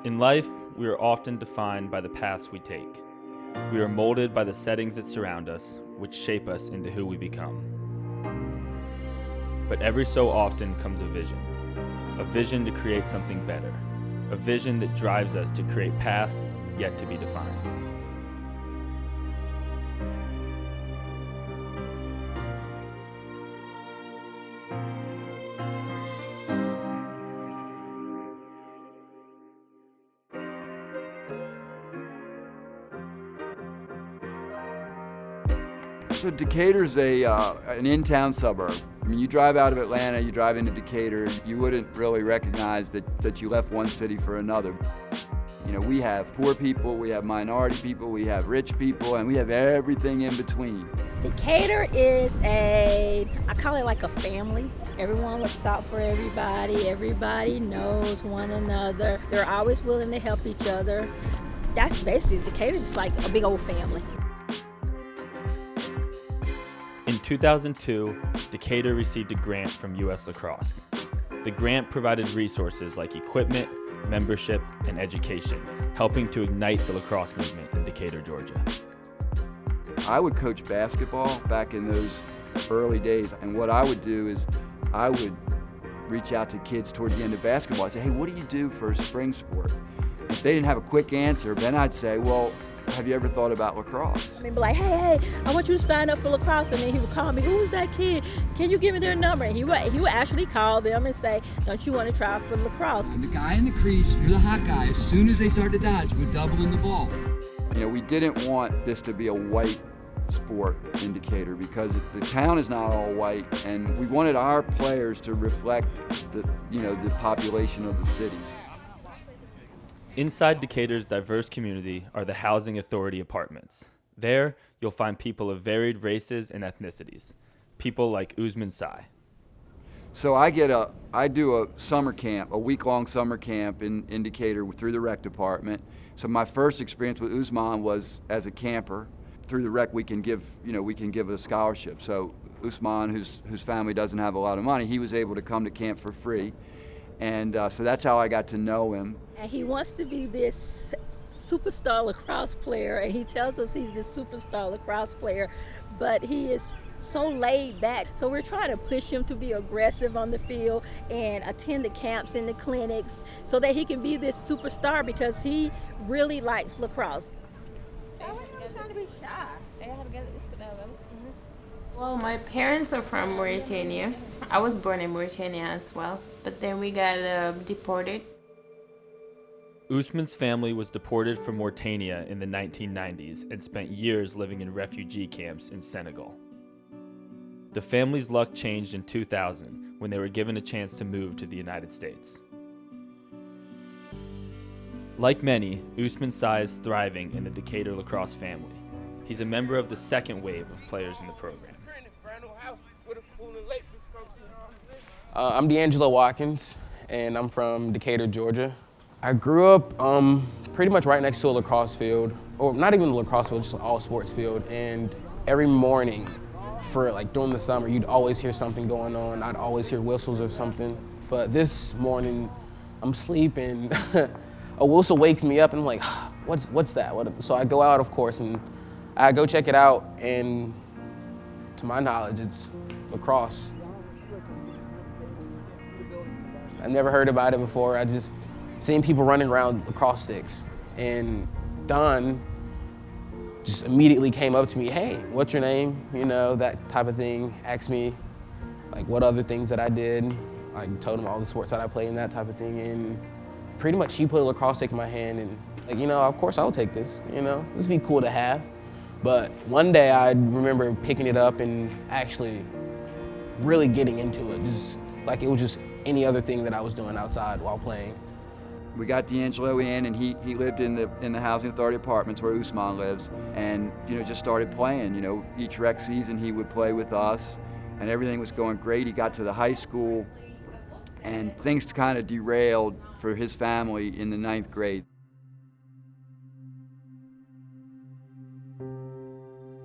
In life, we are often defined by the paths we take. We are molded by the settings that surround us, which shape us into who we become. But every so often comes a vision to create something better, a vision that drives us to create paths yet to be defined. So Decatur's an in-town suburb. I mean, you drive out of Atlanta, you drive into Decatur, you wouldn't really recognize that you left one city for another. You know, we have poor people, we have minority people, we have rich people, and we have everything in between. Decatur is I call it like a family. Everyone looks out for everybody. Everybody knows one another. They're always willing to help each other. That's basically, Decatur's just like a big old family. In 2002, Decatur received a grant from US Lacrosse. The grant provided resources like equipment, membership, and education, helping to ignite the lacrosse movement in Decatur, Georgia. I would coach basketball back in those early days, and what I would do is I would reach out to kids toward the end of basketball. I'd say, hey, what do you do for a spring sport? If they didn't have a quick answer, then I'd say, well, have you ever thought about lacrosse? I mean, be like, hey, I want you to sign up for lacrosse. And then he would call me, who's that kid? Can you give me their number? And he would actually call them and say, don't you want to try for lacrosse? And the guy in the crease, you're the hot guy. As soon as they start to dodge, we're doubling the ball. You know, we didn't want this to be a white sport in Decatur because the town is not all white, and we wanted our players to reflect the population of the city. Inside Decatur's diverse community are the Housing Authority apartments. There, you'll find people of varied races and ethnicities. People like Usman Sai. So I do a summer camp, a week-long summer camp in Decatur through the rec department. So my first experience with Usman was as a camper. Through the rec, we can give a scholarship. So Usman, whose family doesn't have a lot of money, he was able to come to camp for free. And so that's how I got to know him. And he wants to be this superstar lacrosse player, and he tells us he's this superstar lacrosse player, but he is so laid back. So we're trying to push him to be aggressive on the field and attend the camps and the clinics so that he can be this superstar because he really likes lacrosse. Well, my parents are from Mauritania. I was born in Mauritania as well, but then we got deported. Usman's family was deported from Mauritania in the 1990s and spent years living in refugee camps in Senegal. The family's luck changed in 2000 when they were given a chance to move to the United States. Like many, Usman Sai is thriving in the Decatur lacrosse family. He's a member of the second wave of players in the program. I'm D'Angelo Watkins, and I'm from Decatur, Georgia. I grew up pretty much right next to a lacrosse field, or not even a lacrosse field, just an all sports field. And every morning, for like during the summer, you'd always hear something going on. I'd always hear whistles or something. But this morning, I'm sleeping. A whistle wakes me up, and I'm like, what's that? So I go out, of course, and I go check it out. And to my knowledge, it's lacrosse. I never heard about it before. I just seen people running around lacrosse sticks. And Don just immediately came up to me, hey, what's your name? You know, that type of thing. Asked me like what other things that I did. I told him all the sports that I played and that type of thing. And pretty much he put a lacrosse stick in my hand and like, you know, of course I'll take this, you know, this would be cool to have. But one day I remember picking it up and actually really getting into it, just like it was just any other thing that I was doing outside while playing. We got D'Angelo in, and he lived in the Housing Authority apartments where Usman lives, and just started playing. Each rec season he would play with us, and everything was going great. He got to the high school, and things kind of derailed for his family in the 9th grade.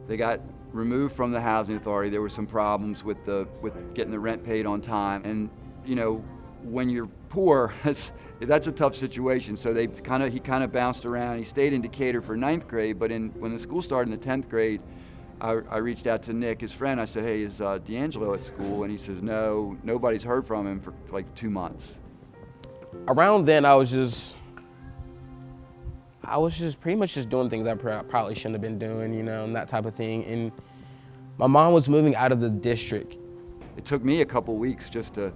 They got removed from the Housing Authority. There were some problems with getting the rent paid on time, and when you're poor, that's a tough situation. So he kind of bounced around. He stayed in Decatur for 9th grade, but when the school started in the 10th grade, I reached out to Nick, his friend. I said, hey, is D'Angelo at school? And he says, no, nobody's heard from him for like 2 months. Around then, I was just pretty much just doing things I probably shouldn't have been doing, and that type of thing. And my mom was moving out of the district. It took me a couple weeks just to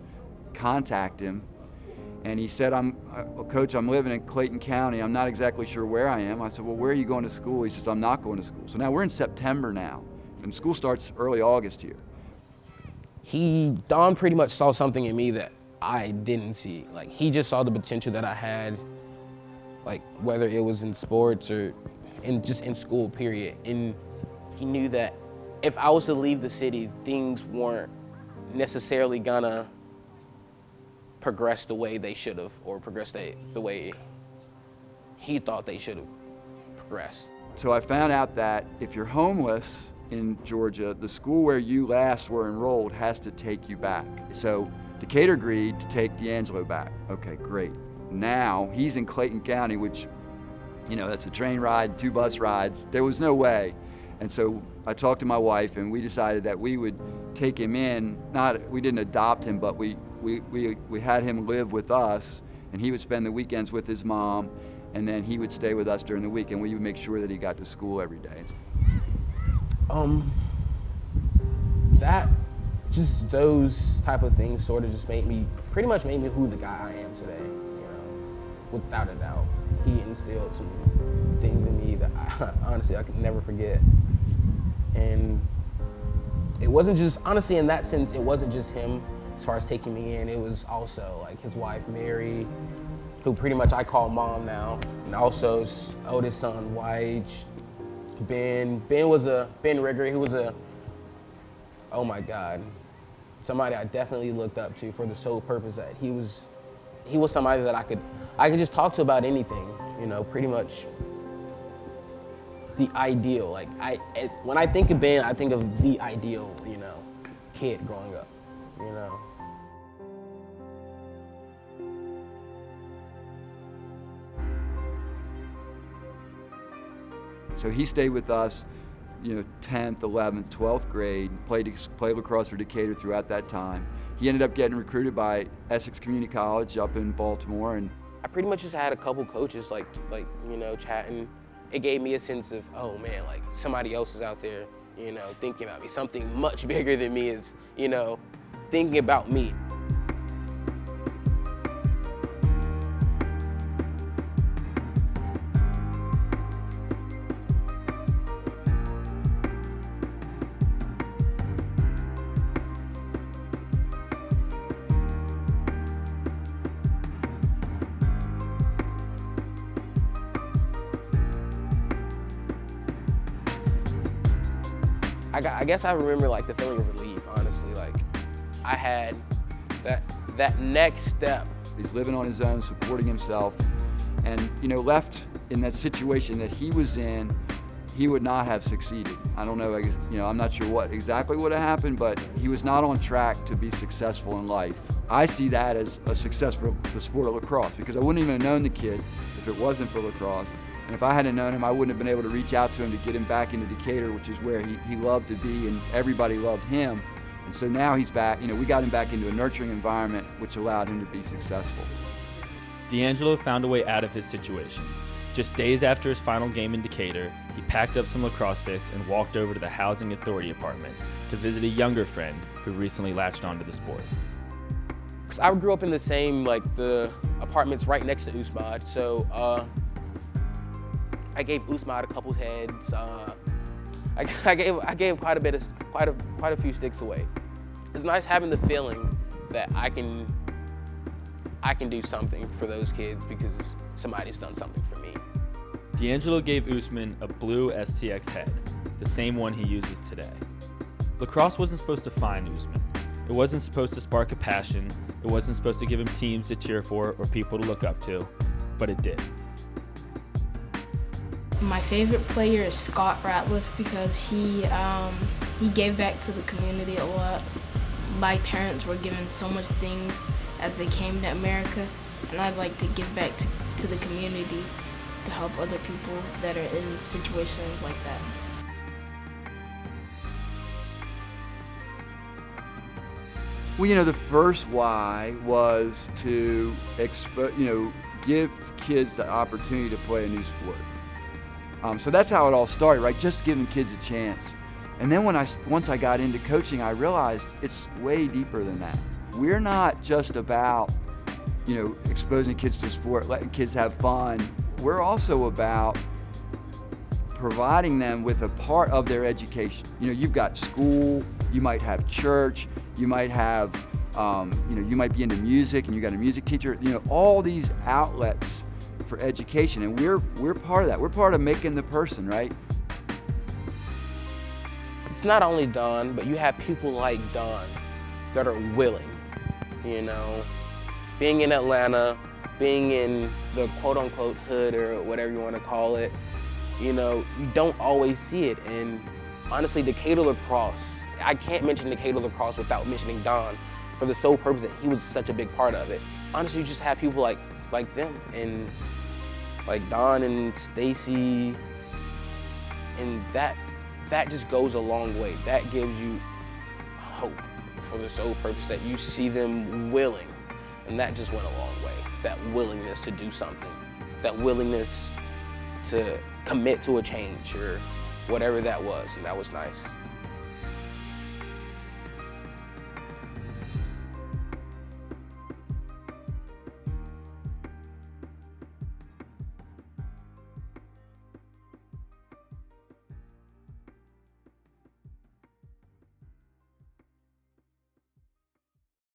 contact him. And he said, Coach, I'm living in Clayton County. I'm not exactly sure where I am. I said, well, where are you going to school? He says, I'm not going to school. So now we're in September now, and school starts early August here. Don pretty much saw something in me that I didn't see. Like, he just saw the potential that I had, like, whether it was in sports or just in school, period. And he knew that if I was to leave the city, things weren't necessarily gonna progress the way they should have, or progress the way he thought they should have progressed. So I found out that if you're homeless in Georgia, the school where you last were enrolled has to take you back. So Decatur agreed to take D'Angelo back. Okay, great. Now he's in Clayton County, which, that's a train ride, 2 bus rides. There was no way. And so I talked to my wife, and we decided that we would take him in. We didn't adopt him, but we had him live with us, and he would spend the weekends with his mom, and then he would stay with us during the week, and we would make sure that he got to school every day. Those type of things sort of just pretty much made me who the guy I am today, without a doubt. He instilled some things in me that honestly I could never forget. And it wasn't just, honestly, in that sense, it wasn't just him as far as taking me in. It was also like his wife, Mary, who pretty much I call mom now, and also his oldest son, Wyche, Ben Riggery, who was oh my God, somebody I definitely looked up to for the sole purpose that he was somebody that I could just talk to about anything, pretty much the ideal. Like, when I think of Ben, I think of the ideal, kid growing up, So he stayed with us, 10th, 11th, 12th grade, played lacrosse for Decatur throughout that time. He ended up getting recruited by Essex Community College up in Baltimore. And I pretty much just had a couple coaches like chatting. It gave me a sense of, oh man, like somebody else is out there, thinking about me. Something much bigger than me is, thinking about me. I guess I remember like the feeling of relief, honestly. Like, I had that next step. He's living on his own, supporting himself, and left in that situation that he was in, he would not have succeeded. I don't know, I'm not sure what exactly would have happened, but he was not on track to be successful in life. I see that as a success for the sport of lacrosse, because I wouldn't even have known the kid if it wasn't for lacrosse. And if I hadn't known him, I wouldn't have been able to reach out to him to get him back into Decatur, which is where he loved to be, and everybody loved him. And so now he's back, we got him back into a nurturing environment, which allowed him to be successful. D'Angelo found a way out of his situation. Just days after his final game in Decatur, he packed up some lacrosse sticks and walked over to the Housing Authority apartments to visit a younger friend who recently latched onto the sport. I grew up in the same, the apartments right next to Usmad, so I gave Usmad a couple heads. I gave quite a few sticks away. It's nice having the feeling that I can do something for those kids because somebody's done something for me. D'Angelo gave Usman a blue STX head, the same one he uses today. Lacrosse wasn't supposed to find Usman. It wasn't supposed to spark a passion. It wasn't supposed to give him teams to cheer for or people to look up to, but it did. My favorite player is Scott Ratliff because he gave back to the community a lot. My parents were given so much things as they came to America, and I'd like to give back to the community to help other people that are in situations like that. Well, the first why was to give kids the opportunity to play a new sport. So that's how it all started, right? Just giving kids a chance. And then once I got into coaching, I realized it's way deeper than that. We're not just about, exposing kids to sport, letting kids have fun. We're also about providing them with a part of their education. You've got school, you might have church, you might have, you might be into music and you got a music teacher, all these outlets for education, and we're part of that. We're part of making the person, right? It's not only Don, but you have people like Don that are willing, being in Atlanta, being in the quote-unquote hood or whatever you want to call it, you don't always see it. And honestly, Decatur Lacrosse, I can't mention Decatur Lacrosse without mentioning Don, for the sole purpose that he was such a big part of it. Honestly, you just have people like them, and like Don and Stacy, and that just goes a long way. That gives you hope for the sole purpose that you see them willing, and that just went a long way. That willingness to do something, that willingness to commit to a change or whatever that was, and that was nice.